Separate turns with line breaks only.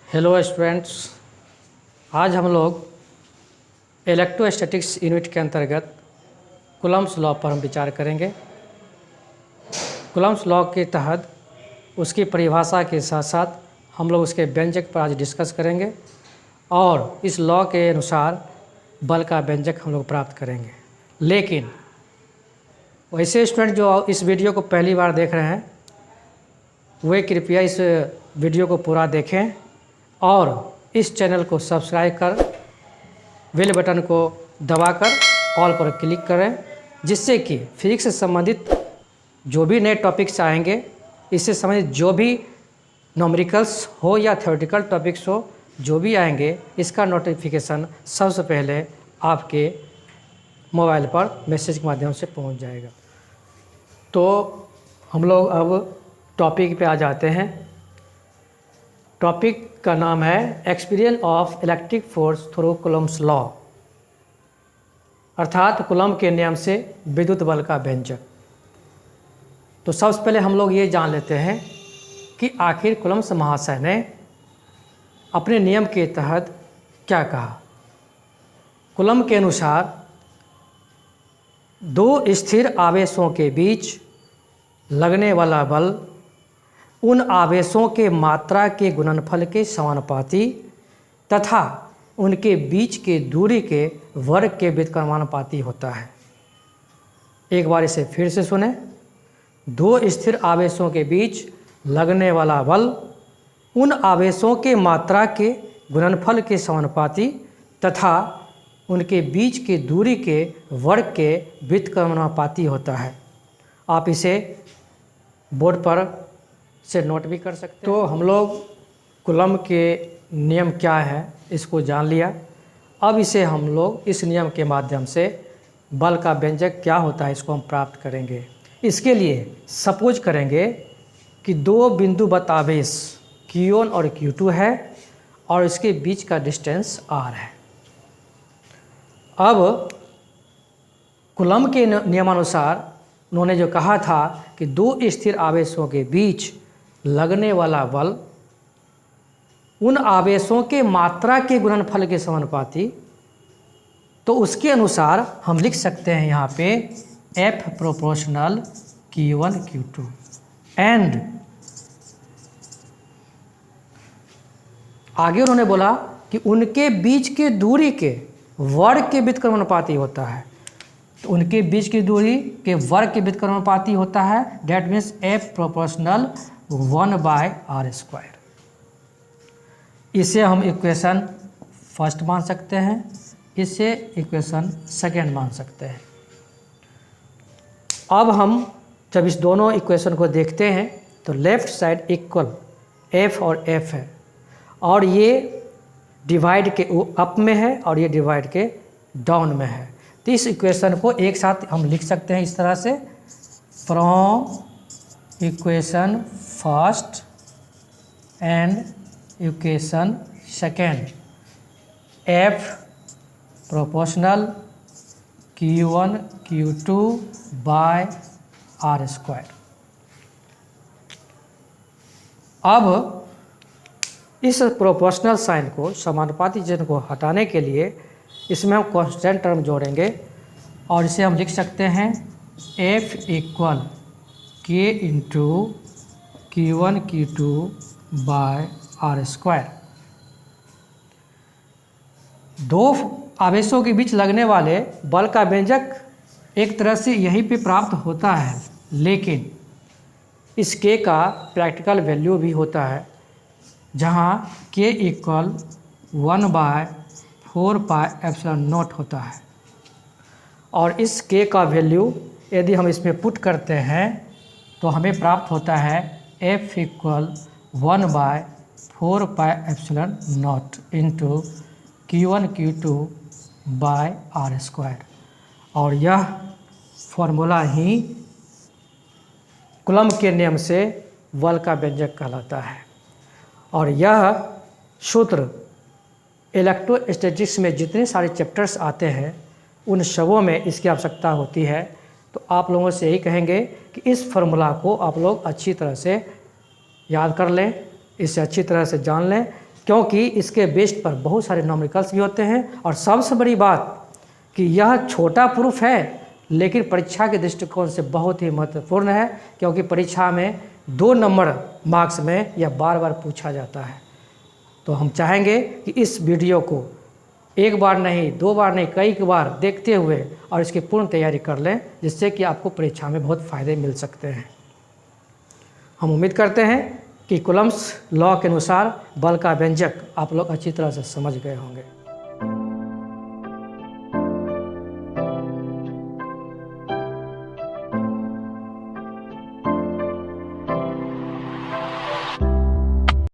Hello students, आज हम लोग इलेक्ट्रोस्टैटिक्स यूनिट के अंतर्गत कूलम्ब्स लॉ पर हम विचार करेंगे। कूलम्ब्स लॉ के तहत उसकी परिभाषा के साथ साथ हम लोग उसके व्यंजक पर आज डिस्कस करेंगे और इस लॉ के अनुसार बल का व्यंजक हम लोग प्राप्त करेंगे। लेकिन वैसे स्टूडेंट जो इस वीडियो को पहली बार देख रहे हैं वे कृपया इस वीडियो को पूरा देखें और इस चैनल को सब्सक्राइब कर बेल बटन को दबाकर ऑल पर क्लिक करें, जिससे कि फिजिक्स से संबंधित जो भी नए टॉपिक्स आएंगे, इससे संबंधित जो भी न्यूमेरिकल्स हो या थ्योरेटिकल टॉपिक्स हो, जो भी आएंगे इसका नोटिफिकेशन सबसे पहले आपके मोबाइल पर मैसेज के माध्यम से पहुंच जाएगा। तो हम लोग अब टॉपिक पे आ जाते हैं। टॉपिक का नाम है experience of electric force through Coulomb's law, अर्थात कूलम्ब के नियम से विद्युत बल का व्यंजक। तो सबसे पहले हम लोग ये जान लेते हैं कि आखिर कूलम्ब्स महाशय ने अपने नियम के तहत क्या कहा। कूलम्ब के अनुसार दो स्थिर आवेशों के बीच लगने वाला बल उन आवेशों के मात्रा के गुणनफल के समानुपाती तथा उनके बीच के दूरी के वर्ग के व्युत्क्रमानुपाती होता है। एक बार इसे फिर से सुने। दो स्थिर आवेशों के बीच लगने वाला बल उन आवेशों के मात्रा के गुणनफल के समानुपाती तथा उनके बीच के दूरी के वर्ग के व्युत्क्रमानुपाती होता है। आप इसे बोर्ड पर से नोट भी कर सकते हैं। तो हम लोग कूलम्ब के नियम क्या है इसको जान लिया। अब इसे हम लोग इस नियम के माध्यम से बल का व्यंजक क्या होता है इसको हम प्राप्त करेंगे। इसके लिए सपोज करेंगे कि दो बिंदुवत आवेश Q1 और Q2 है और इसके बीच का डिस्टेंस R है। अब कूलम्ब के नियमानुसार उन्होंने जो कहा था कि दो स्थिर आवेशों के बीच लगने वाला बल उन आवेशों के मात्रा के गुणनफल के समानुपाती, तो उसके अनुसार हम लिख सकते हैं यहाँ पे F proportional Q1 Q2 and आगे उन्होंने बोला कि उनके बीच के दूरी के वर्ग के व्युत्क्रमानुपाती होता है। तो उनके बीच की दूरी के वर्ग के व्युत्क्रमानुपाती होता है। That means F proportional 1/r²। इसे हम इक्वेशन फर्स्ट मान सकते हैं, इसे इक्वेशन सेकेंड मान सकते हैं। अब हम जब इस दोनों इक्वेशन को देखते हैं तो लेफ्ट साइड इक्वल F और F है और ये डिवाइड के अप में है और ये डिवाइड के डाउन में है। तो इस इक्वेशन को एक साथ हम लिख सकते हैं इस तरह से, from equation first and equation second F proportional Q1 Q2 by r²। अब इस प्रोपोर्शनल साइन को, समानुपाती चिन्ह को हटाने के लिए इसमें हम कांस्टेंट टर्म जोड़ेंगे और इसे हम लिख सकते हैं F equal K into Q1 Q2 by r²। दो आवेशों के बीच लगने वाले बल का व्यंजक एक तरह से यहीं पे प्राप्त होता है, लेकिन इस K का प्रैक्टिकल वैल्यू भी होता है, जहाँ K इक्वल 1/4πε0 होता है। और इस K का वैल्यू यदि हम इसमें पुट करते हैं तो हमें प्राप्त होता है F equal 1/4πε0 into Q1 Q2 by r²। और यह फॉर्मूला ही कूलम्ब के नियम से बल का व्यंजक कहलाता है। और यह सूत्र इलेक्ट्रोस्टैटिक्स में जितने सारे चैप्टर्स आते हैं उन सबों में इसकी आवश्यकता होती है। तो आप लोगों से यही कहेंगे कि इस फार्मूला को आप लोग अच्छी तरह से याद कर लें, इसे अच्छी तरह से जान लें क्योंकि इसके बेस्ड पर बहुत सारे न्यूमेरिकल्स भी होते हैं। और सबसे बड़ी बात कि यह छोटा प्रूफ है, लेकिन परीक्षा के दृष्टिकोण से बहुत ही महत्वपूर्ण है, क्योंकि परीक्षा में 2 नंबर मार्क्स में यह बार बार पूछा जाता है। तो हम चाहेंगे कि इस वीडियो को एक बार नहीं, 2 बार नहीं, कई बार देखते हुए और इसकी पूर्ण तैयारी कर लें, जिससे कि आपको परीक्षा में बहुत फ़ायदे मिल सकते हैं। हम उम्मीद करते हैं कि कूलम्ब्स लॉ के अनुसार बल का व्यंजक आप लोग अच्छी तरह से समझ गए होंगे।